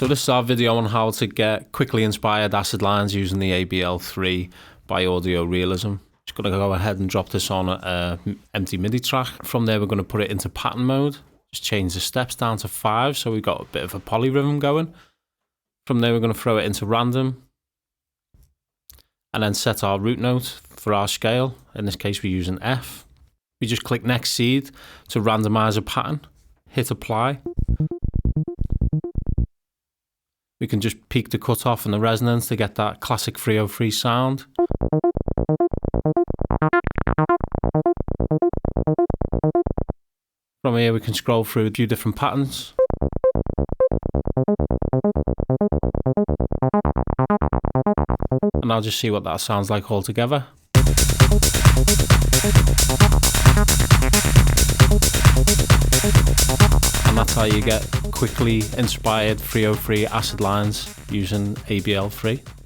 So this is our video on how to get quickly inspired acid lines using the ABL3 by AudioRealism. Just going to go ahead and drop this on an empty MIDI track. From there we're going to put it into pattern mode. Just change the steps down to 5 so we've got a bit of a polyrhythm going. From there we're going to throw it into random and then set our root note for our scale. In this case we're using F. We just click next seed to randomize a pattern, hit apply. We can just peak the cutoff and the resonance to get that classic 303 sound. From here we can scroll through a few different patterns. And I'll just see what that sounds like all together. And that's how you get quickly inspired 303 acid lines using ABL3.